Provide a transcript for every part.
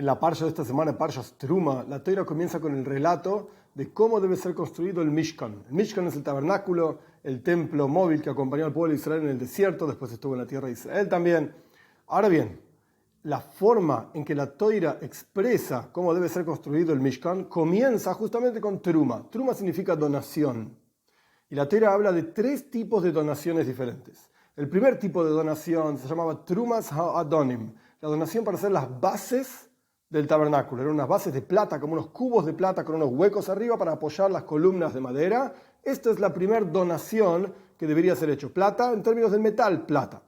la parsha de esta semana, Parshas Truma, la Torá comienza con el relato de cómo debe ser construido el Mishkan. El Mishkan es el tabernáculo, el templo móvil que acompañó al pueblo de Israel en el desierto, después estuvo en la tierra de Israel también. Ahora bien, la forma en que la Torá expresa cómo debe ser construido el Mishkan comienza justamente con Truma. Truma significa donación. Y la Torá habla de tres tipos de donaciones diferentes. El primer tipo de donación se llamaba Trumas HaAdonim, la donación para hacer las bases del tabernáculo. Eran unas bases de plata, como unos cubos de plata con unos huecos arriba para apoyar las columnas de madera. Esta es la primera donación que debería ser hecho. Plata, en términos del metal, plata.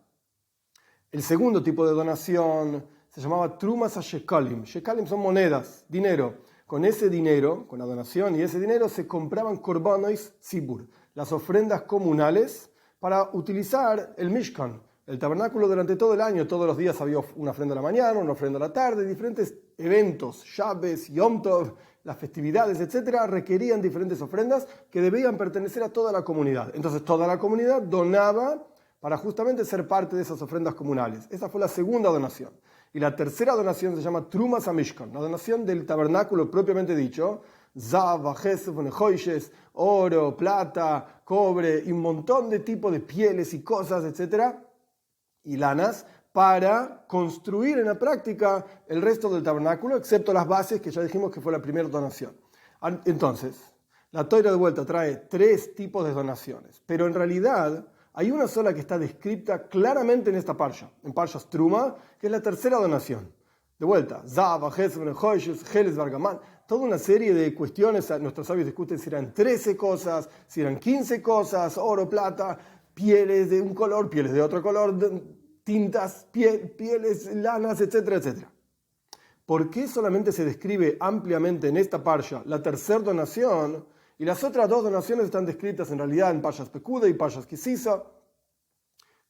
El segundo tipo de donación se llamaba Trumas HaShekalim. Shekalim son monedas, dinero. Con ese dinero, con la donación y ese dinero, se compraban Korbanos Tzibur, las ofrendas comunales, para utilizar el Mishkan, el tabernáculo durante todo el año. Todos los días había una ofrenda a la mañana, una ofrenda a la tarde, diferentes eventos, Shabbos, Yom Tov, las festividades, etc., requerían diferentes ofrendas que debían pertenecer a toda la comunidad. Entonces toda la comunidad donaba para justamente ser parte de esas ofrendas comunales. Esa fue la segunda donación. Y la tercera donación se llama Trumas HaMishkan, la donación del tabernáculo propiamente dicho, Zav, Jesef, Nehoishes, oro, plata, cobre y un montón de tipos de pieles y cosas, etc., y lanas, para construir en la práctica el resto del tabernáculo, excepto las bases que ya dijimos que fue la primera donación. Entonces, la Torá de vuelta trae tres tipos de donaciones, pero en realidad hay una sola que está descrita claramente en esta parsha, en Parshas Truma, que es la tercera donación. De vuelta, Zav, Jesef, Nehoishes, Geles, Bargamán, toda una serie de cuestiones. Nuestros sabios discuten si eran 13 cosas, si eran 15 cosas, oro, plata, pieles de un color, pieles de otro color, tintas, pieles, lanas, etcétera, etcétera. ¿Por qué solamente se describe ampliamente en esta parsha la tercera donación y las otras dos donaciones están descritas en realidad en Parshas Pekuda y Parshas Kisisa?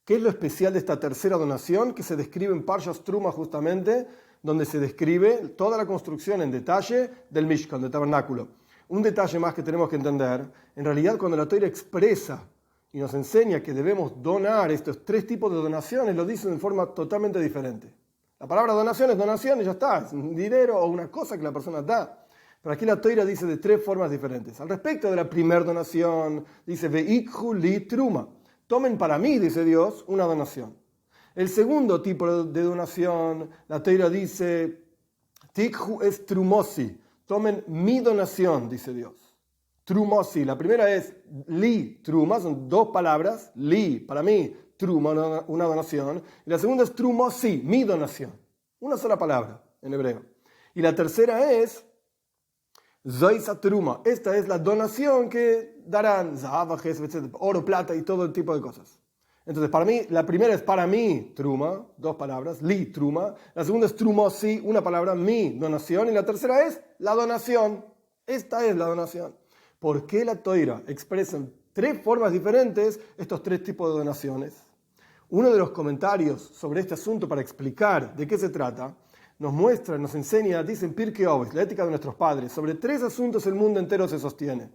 ¿Qué es lo especial de esta tercera donación que se describe en Parshas Truma justamente, donde se describe toda la construcción en detalle del Mishkan, del tabernáculo? Un detalle más que tenemos que entender: en realidad cuando la Torá expresa y nos enseña que debemos donar estos tres tipos de donaciones, lo dice de forma totalmente diferente. La palabra donación es donación y ya está, es un dinero o una cosa que la persona da. Pero aquí la Torá dice de tres formas diferentes. Al respecto de la primera donación, dice Veikhu li truma, tomen para mí, dice Dios, una donación. El segundo tipo de donación, la Torá dice Tikhu es trumosi, tomen mi donación, dice Dios. Trumosi, la primera es li truma, son dos palabras, li, para mí, truma, una donación. Y la segunda es trumosi, mi donación, una sola palabra en hebreo. Y la tercera es zoisa truma, esta es la donación que darán zahav, etc., oro, plata y todo tipo de cosas. Entonces, para mí, la primera es para mí, truma, dos palabras, li, truma. La segunda es trumosi, una palabra, mi donación. Y la tercera es la donación. Esta es la donación. ¿Por qué la Torá expresa en tres formas diferentes estos tres tipos de donaciones? Uno de los comentarios sobre este asunto para explicar de qué se trata, nos muestra, nos enseña, dice en Pirkei Avos, la ética de nuestros padres, sobre tres asuntos el mundo entero se sostiene.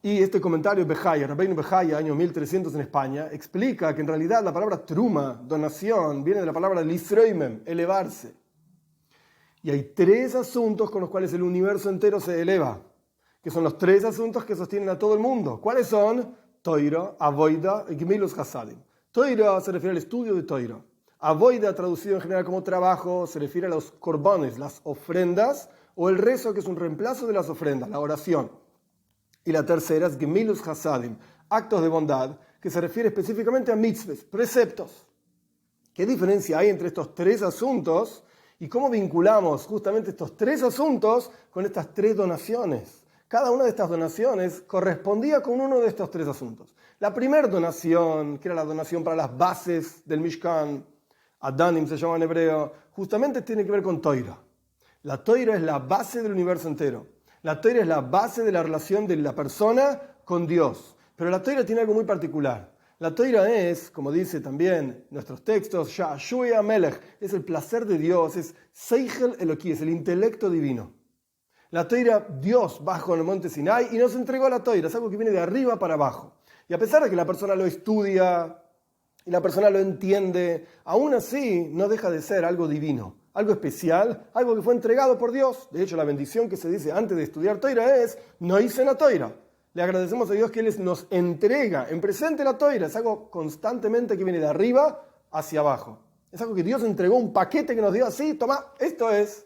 Y este comentario, Bejaya, Rabbeinu Bejaya, año 1300 en España, explica que en realidad la palabra truma, donación, viene de la palabra lisroimem, elevarse. Y hay tres asuntos con los cuales el universo entero se eleva, que son los tres asuntos que sostienen a todo el mundo. ¿Cuáles son? Toira, Avoida y Gmilus Hasadim. Toira se refiere al estudio de Toira. Avoida, traducido en general como trabajo, se refiere a los korbanes, las ofrendas, o el rezo, que es un reemplazo de las ofrendas, la oración. Y la tercera es Gemilus Hasadim, actos de bondad, que se refiere específicamente a mitzvahs, preceptos. ¿Qué diferencia hay entre estos tres asuntos y cómo vinculamos justamente estos tres asuntos con estas tres donaciones? Cada una de estas donaciones correspondía con uno de estos tres asuntos. La primera donación, que era la donación para las bases del Mishkan, Adanim se llama en hebreo, justamente tiene que ver con Toira. La Toira es la base del universo entero. La Toira es la base de la relación de la persona con Dios. Pero la Toira tiene algo muy particular. La Toira es, como dice también nuestros textos, Sha'ashui Amelech, es el placer de Dios, es Seichel Eloquí, es el intelecto divino. La Toira, Dios bajó en el monte Sinai y nos entregó la Toira, es algo que viene de arriba para abajo. Y a pesar de que la persona lo estudia y la persona lo entiende, aún así no deja de ser algo divino, algo especial, algo que fue entregado por Dios. De hecho, la bendición que se dice antes de estudiar Toira es, no hice la Toira. Le agradecemos a Dios que Él nos entrega en presente la Toira. Es algo constantemente que viene de arriba hacia abajo. Es algo que Dios entregó, un paquete que nos dio así, toma, esto es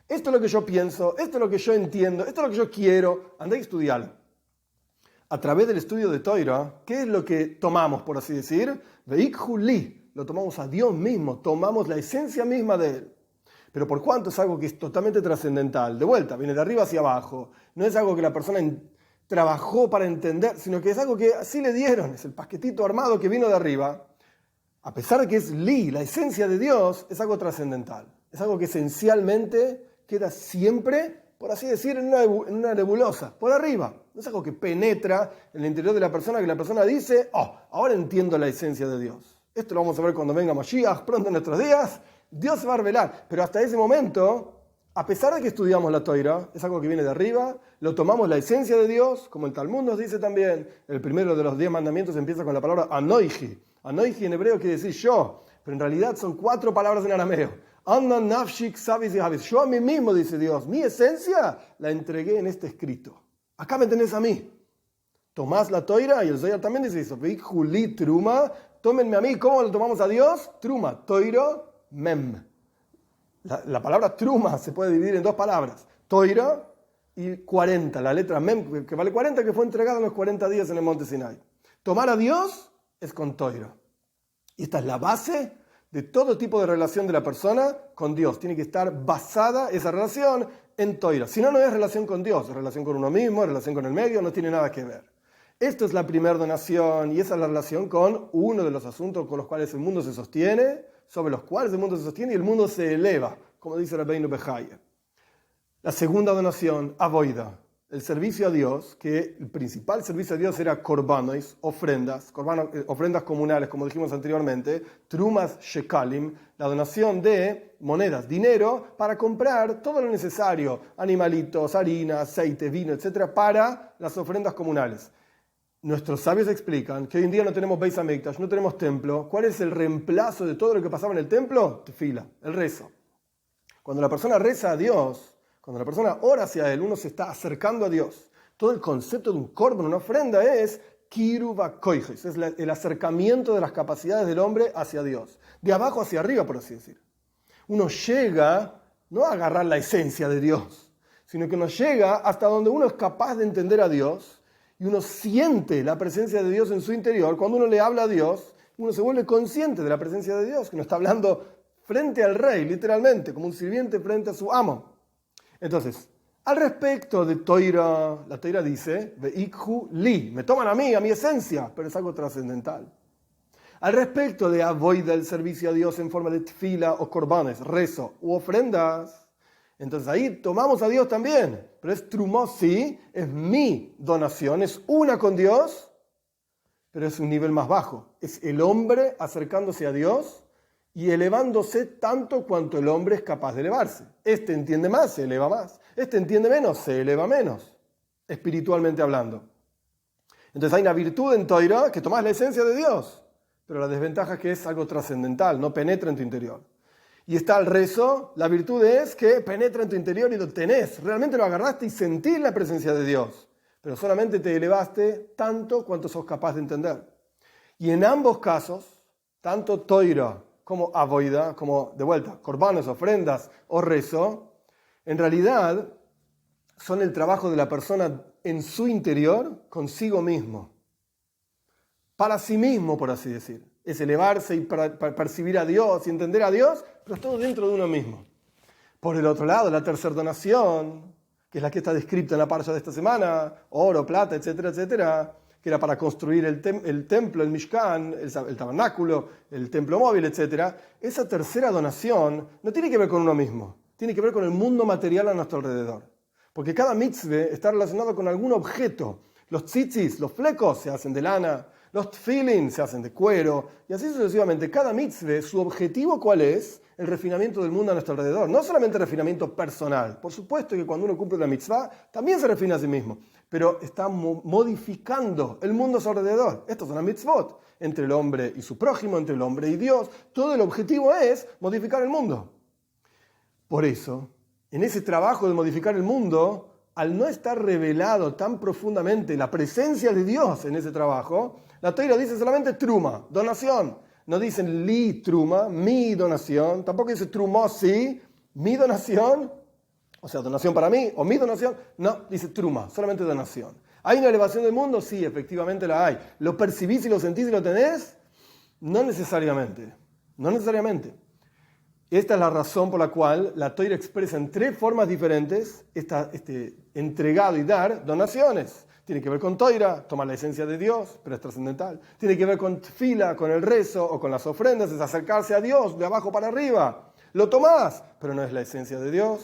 lo que yo pienso, esto es lo que yo entiendo, esto es lo que yo quiero, andá y estudialo. A través del estudio de Toira, ¿qué es lo que tomamos, por así decir? Veikhu li, lo tomamos a Dios mismo, tomamos la esencia misma de Él. Pero por cuanto es algo que es totalmente trascendental, de vuelta, viene de arriba hacia abajo, no es algo que la persona trabajó para entender, sino que es algo que así le dieron, es el paquetito armado que vino de arriba. A pesar de que es li, la esencia de Dios, es algo trascendental. Es algo que esencialmente queda siempre, por así decir, en una nebulosa, por arriba. No es algo que penetra en el interior de la persona, que la persona dice, ahora entiendo la esencia de Dios. Esto lo vamos a ver cuando venga Mashiach, pronto en nuestros días. Dios se va a revelar, pero hasta ese momento, a pesar de que estudiamos la Toira, es algo que viene de arriba, lo tomamos la esencia de Dios, como el Talmud nos dice también, el primero de los 10 mandamientos empieza con la palabra anoiji. Anoiji en hebreo quiere decir yo, pero en realidad son 4 palabras en arameo. Anna nafshik sabis y habis. Yo a mí mismo, dice Dios, mi esencia la entregué en este escrito. Acá me tenés a mí. Tomás la Toira, y el Zohar también dice eso. Juli truma, tómenme a mí. ¿Cómo lo tomamos a Dios? Truma, toiro, mem. La palabra truma se puede dividir en 2 palabras. Toira y 40, la letra mem, que vale 40, que fue entregada en los 40 días en el monte Sinai. Tomar a Dios es con Toira. Y esta es la base de todo tipo de relación de la persona con Dios. Tiene que estar basada esa relación en Toira. Si no, no es relación con Dios, es relación con uno mismo, es relación con el medio, no tiene nada que ver. Esto es la primera donación y esa es la relación con uno de los asuntos con los cuales el mundo se sostiene, sobre los cuales el mundo se sostiene y el mundo se eleva, como dice Rabbeinu Bejaye. La segunda donación, avoida, el servicio a Dios, que el principal servicio a Dios era korbanos, ofrendas comunales, como dijimos anteriormente, trumas shekalim, la donación de monedas, dinero, para comprar todo lo necesario, animalitos, harina, aceite, vino, etc., para las ofrendas comunales. Nuestros sabios explican que hoy en día no tenemos Beis Hamikdash, no tenemos templo. ¿Cuál es el reemplazo de todo lo que pasaba en el templo? Tefila, el rezo. Cuando la persona reza a Dios, cuando la persona ora hacia Él, uno se está acercando a Dios. Todo el concepto de un korban, una ofrenda, es kiruva koijes, es el acercamiento de las capacidades del hombre hacia Dios. De abajo hacia arriba, por así decir. Uno llega no a agarrar la esencia de Dios, sino que uno llega hasta donde uno es capaz de entender a Dios y uno siente la presencia de Dios en su interior. Cuando uno le habla a Dios, uno se vuelve consciente de la presencia de Dios, que uno está hablando frente al rey, literalmente, como un sirviente frente a su amo. Entonces, al respecto de Toira, la Toira dice, Veikhu li, me toman a mí, a mi esencia, pero es algo trascendental. Al respecto de avoida el servicio a Dios en forma de tefila o korbanes, rezo u ofrendas, entonces ahí tomamos a Dios también, pero es trumosi, es mi donación, es una con Dios, pero es un nivel más bajo. Es el hombre acercándose a Dios y elevándose tanto cuanto el hombre es capaz de elevarse. Este entiende más, se eleva más. Este entiende menos, se eleva menos, espiritualmente hablando. Entonces hay una virtud en Toira que tomás la esencia de Dios, pero la desventaja es que es algo trascendental, no penetra en tu interior. Y está el rezo, la virtud es que penetra en tu interior y lo tenés, realmente lo agarraste y sentís la presencia de Dios, pero solamente te elevaste tanto cuanto sos capaz de entender. Y en ambos casos, tanto Toira como avoida, como de vuelta, korbanos, ofrendas o rezo, en realidad son el trabajo de la persona en su interior consigo mismo, para sí mismo, por así decir. Es elevarse y para percibir a Dios y entender a Dios, pero es todo dentro de uno mismo. Por el otro lado, la tercera donación, que es la que está descrita en la parsha de esta semana, oro, plata, etcétera, etcétera, que era para construir el templo, el Mishkan, el tabernáculo, el templo móvil, etcétera. Esa tercera donación no tiene que ver con uno mismo, tiene que ver con el mundo material a nuestro alrededor. Porque cada mitzvah está relacionado con algún objeto. Los tzitzis, los flecos, se hacen de lana. Los tefilin se hacen de cuero, y así sucesivamente. Cada mitzvah, su objetivo, ¿cuál es? El refinamiento del mundo a nuestro alrededor. No solamente el refinamiento personal. Por supuesto que cuando uno cumple una mitzvah, también se refina a sí mismo. Pero está modificando el mundo a su alrededor. Esto es una mitzvot. Entre el hombre y su prójimo, entre el hombre y Dios. Todo el objetivo es modificar el mundo. Por eso, en ese trabajo de modificar el mundo, al no estar revelado tan profundamente la presencia de Dios en ese trabajo, la Torá dice solamente truma, donación. No dicen li truma, mi donación. Tampoco dice trumosi, mi donación. O sea, donación para mí o mi donación. No, dice truma, solamente donación. ¿Hay una elevación del mundo? Sí, efectivamente la hay. ¿Lo percibís y lo sentís y lo tenés? No necesariamente. No necesariamente. Esta es la razón por la cual la Torá expresa en 3 formas diferentes entregado y dar donaciones. Tiene que ver con Torá, tomar la esencia de Dios, pero es trascendental. Tiene que ver con tefila, con el rezo o con las ofrendas, es acercarse a Dios de abajo para arriba. Lo tomás, pero no es la esencia de Dios.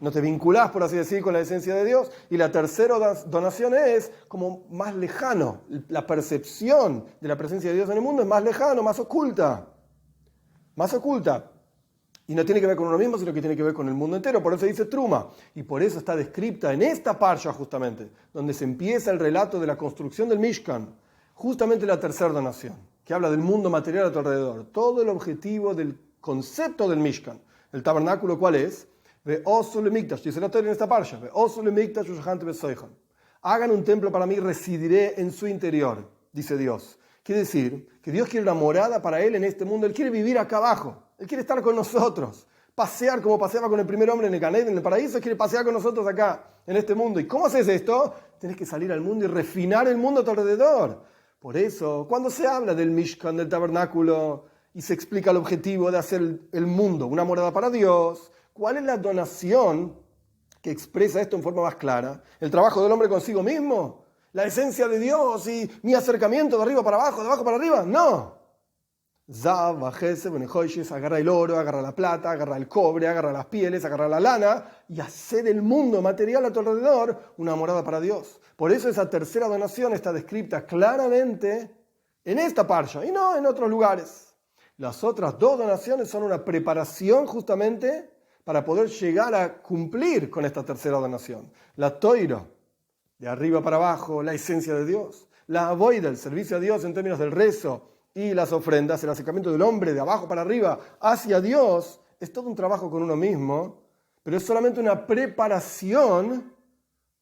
No te vinculás, por así decir, con la esencia de Dios. Y la tercera donación es como más lejano. La percepción de la presencia de Dios en el mundo es más lejano, más oculta. Más oculta. Y no tiene que ver con uno mismo, sino que tiene que ver con el mundo entero. Por eso dice truma. Y por eso está descrita en esta parsha justamente, donde se empieza el relato de la construcción del Mishkan, justamente la tercera donación, que habla del mundo material a tu alrededor. Todo el objetivo del concepto del Mishkan. El tabernáculo, ¿cuál es? Dice la Torá en esta parsha. Hagan un templo para mí, residiré en su interior, dice Dios. Quiere decir que Dios quiere una morada para Él en este mundo. Él quiere vivir acá abajo. Él quiere estar con nosotros. Pasear como paseaba con el primer hombre en el Gan Eden, en el paraíso. Quiere pasear con nosotros acá, en este mundo. ¿Y cómo haces esto? Tienes que salir al mundo y refinar el mundo a tu alrededor. Por eso, cuando se habla del Mishkan, del tabernáculo, y se explica el objetivo de hacer el mundo una morada para Dios, ¿cuál es la donación que expresa esto en forma más clara? ¿El trabajo del hombre consigo mismo? ¿La esencia de Dios y mi acercamiento de arriba para abajo, de abajo para arriba? No. Zav, Bajese, Benejoyes, agarra el oro, agarra la plata, agarra el cobre, agarra las pieles, agarra la lana y hacer el mundo material a tu alrededor una morada para Dios. Por eso esa tercera donación está descrita claramente en esta parsha y no en otros lugares. Las otras 2 donaciones son una preparación justamente para poder llegar a cumplir con esta tercera donación. La Torá, de arriba para abajo, la esencia de Dios. La avoida, el servicio a Dios en términos del rezo y las ofrendas, el acercamiento del hombre de abajo para arriba hacia Dios, es todo un trabajo con uno mismo, pero es solamente una preparación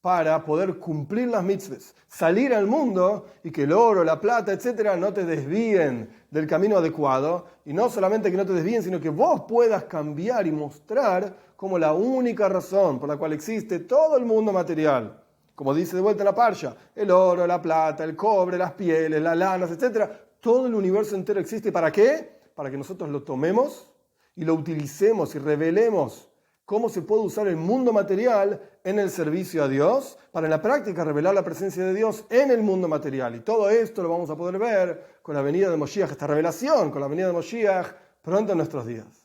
para poder cumplir las mitzvahs, salir al mundo y que el oro, la plata, etcétera, no te desvíen del camino adecuado, y no solamente que no te desvíen, sino que vos puedas cambiar y mostrar como la única razón por la cual existe todo el mundo material. Como dice de vuelta en la parsha, el oro, la plata, el cobre, las pieles, las lanas, etcétera, todo el universo entero existe. ¿Para qué? Para que nosotros lo tomemos y lo utilicemos y revelemos cómo se puede usar el mundo material en el servicio a Dios, para en la práctica revelar la presencia de Dios en el mundo material. Y todo esto lo vamos a poder ver con la venida de Moshiach, esta revelación con la venida de Moshiach pronto en nuestros días.